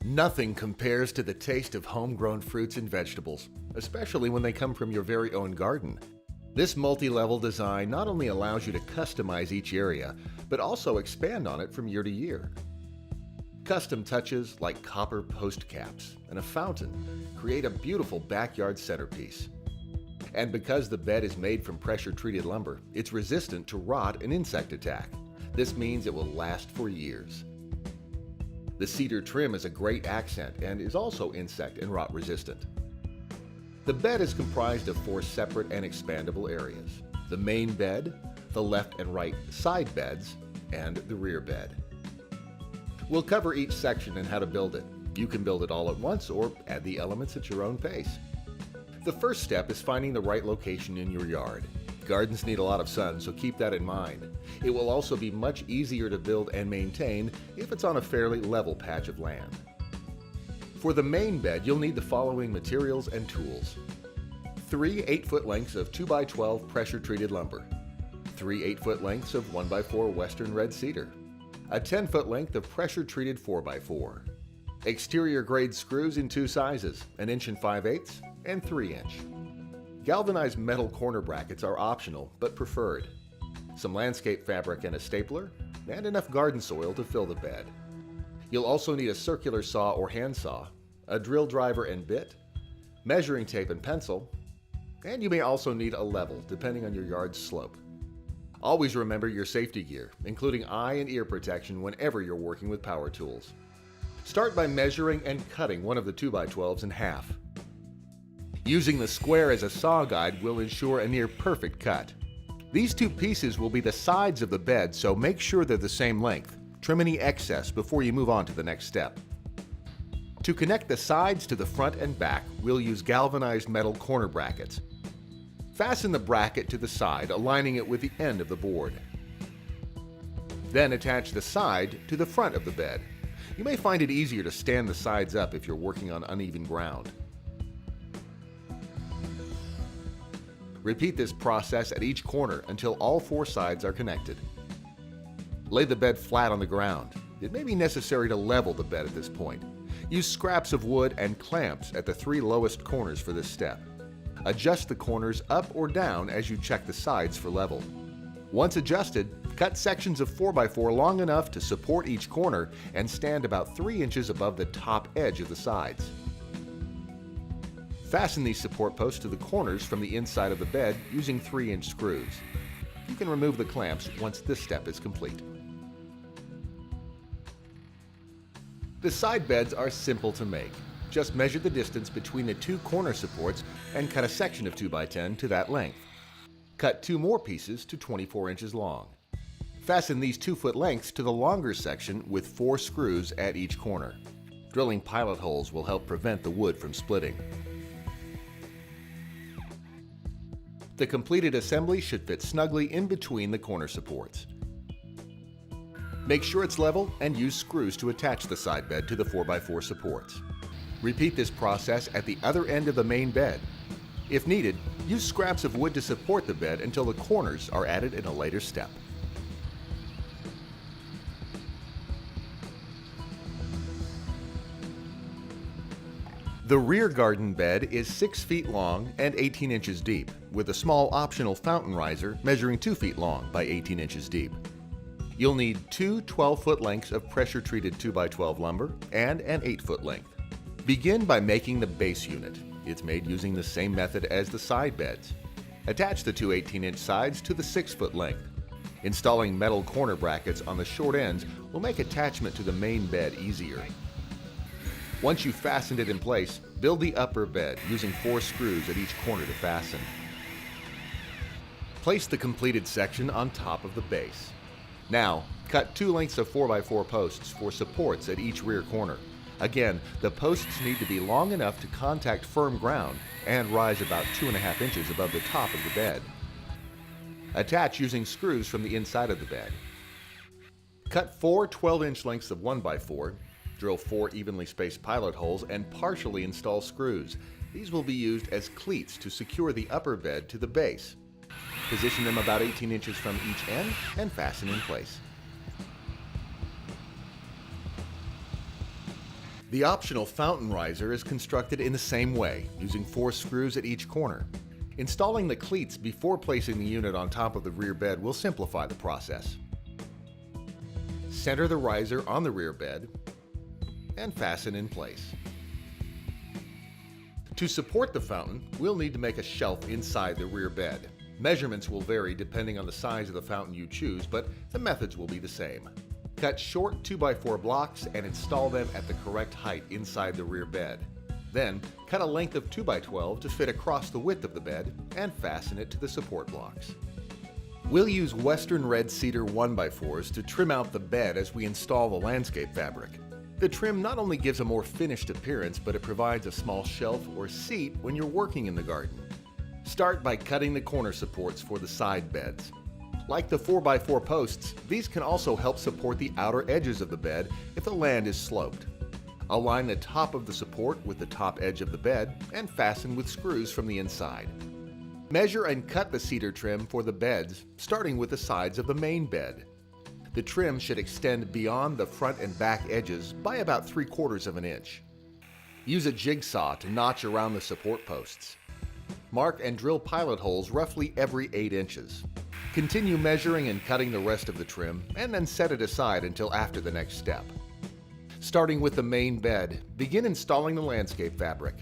Nothing compares to the taste of homegrown fruits and vegetables, especially when they come from your very own garden. This multi-level design not only allows you to customize each area, but also expand on it from year to year. Custom touches like copper post caps and a fountain create a beautiful backyard centerpiece. And because the bed is made from pressure-treated lumber, it's resistant to rot and insect attack. This means it will last for years. The cedar trim is a great accent and is also insect and rot resistant. The bed is comprised of 4 separate and expandable areas: the main bed, the left and right side beds, and the rear bed. We'll cover each section and how to build it. You can build it all at once or add the elements at your own pace. The first step is finding the right location in your yard. Gardens need a lot of sun, so keep that in mind. It will also be much easier to build and maintain if it's on a fairly level patch of land. For the main bed, you'll need the following materials and tools: 3 8-foot lengths of 2x12 pressure-treated lumber, 3 8-foot lengths of 1x4 Western Red Cedar, a 10-foot length of pressure-treated 4x4, exterior grade screws in 2 sizes, 1 5/8" and 3". Galvanized metal corner brackets are optional but preferred, some landscape fabric and a stapler, and enough garden soil to fill the bed. You'll also need a circular saw or handsaw, a drill driver and bit, measuring tape and pencil, and you may also need a level depending on your yard's slope. Always remember your safety gear, including eye and ear protection whenever you're working with power tools. Start by measuring and cutting one of the 2x12s in half. Using the square as a saw guide will ensure a near perfect cut. These 2 pieces will be the sides of the bed, so make sure they're the same length. Trim any excess before you move on to the next step. To connect the sides to the front and back, we'll use galvanized metal corner brackets. Fasten the bracket to the side, aligning it with the end of the board. Then attach the side to the front of the bed. You may find it easier to stand the sides up if you're working on uneven ground. Repeat this process at each corner until all 4 sides are connected. Lay the bed flat on the ground. It may be necessary to level the bed at this point. Use scraps of wood and clamps at the 3 lowest corners for this step. Adjust the corners up or down as you check the sides for level. Once adjusted, cut sections of 4x4 long enough to support each corner and stand about 3 inches above the top edge of the sides. Fasten these support posts to the corners from the inside of the bed using 3-inch screws. You can remove the clamps once this step is complete. The side beds are simple to make. Just measure the distance between the 2 corner supports and cut a section of 2x10 to that length. Cut 2 more pieces to 24 inches long. Fasten these 2-foot lengths to the longer section with 4 screws at each corner. Drilling pilot holes will help prevent the wood from splitting. The completed assembly should fit snugly in between the corner supports. Make sure it's level and use screws to attach the side bed to the 4x4 supports. Repeat this process at the other end of the main bed. If needed, use scraps of wood to support the bed until the corners are added in a later step. The rear garden bed is 6 feet long and 18 inches deep, with a small optional fountain riser measuring 2 feet long by 18 inches deep. You'll need 2 12-foot lengths of pressure-treated 2x12 lumber and an 8-foot length. Begin by making the base unit. It's made using the same method as the side beds. Attach the 2 18-inch sides to the 6-foot length. Installing metal corner brackets on the short ends will make attachment to the main bed easier. Once you've fastened it in place, build the upper bed using 4 screws at each corner to fasten. Place the completed section on top of the base. Now, cut 2 lengths of 4x4 posts for supports at each rear corner. Again, the posts need to be long enough to contact firm ground and rise about 2.5 inches above the top of the bed. Attach using screws from the inside of the bed. Cut 4 12-inch lengths of 1x4, drill 4 evenly spaced pilot holes, and partially install screws. These will be used as cleats to secure the upper bed to the base. Position them about 18 inches from each end and fasten in place. The optional fountain riser is constructed in the same way, using 4 screws at each corner. Installing the cleats before placing the unit on top of the rear bed will simplify the process. Center the riser on the rear bed and fasten in place. To support the fountain, we'll need to make a shelf inside the rear bed. Measurements will vary depending on the size of the fountain you choose, but the methods will be the same. Cut short 2x4 blocks and install them at the correct height inside the rear bed. Then, cut a length of 2x12 to fit across the width of the bed and fasten it to the support blocks. We'll use Western Red Cedar 1x4s to trim out the bed as we install the landscape fabric. The trim not only gives a more finished appearance, but it provides a small shelf or seat when you're working in the garden. Start by cutting the corner supports for the side beds. Like the 4x4 posts, these can also help support the outer edges of the bed if the land is sloped. Align the top of the support with the top edge of the bed and fasten with screws from the inside. Measure and cut the cedar trim for the beds, starting with the sides of the main bed. The trim should extend beyond the front and back edges by about 3/4 of an inch. Use a jigsaw to notch around the support posts. Mark and drill pilot holes roughly every 8 inches. Continue measuring and cutting the rest of the trim, and then set it aside until after the next step. Starting with the main bed, begin installing the landscape fabric.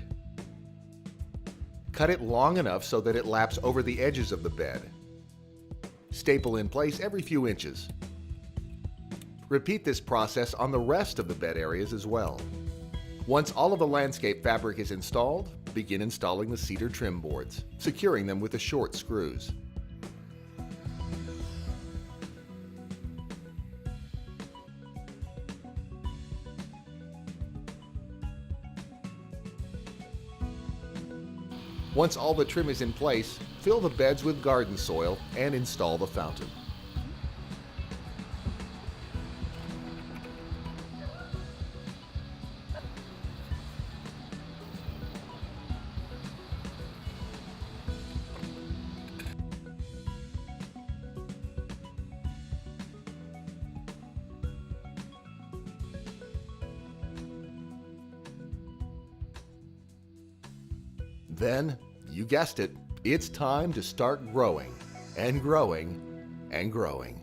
Cut it long enough so that it laps over the edges of the bed. Staple in place every few inches. Repeat this process on the rest of the bed areas as well. Once all of the landscape fabric is installed, begin installing the cedar trim boards, securing them with the short screws. Once all the trim is in place, fill the beds with garden soil and install the fountain. Then, you guessed it, it's time to start growing and growing and growing.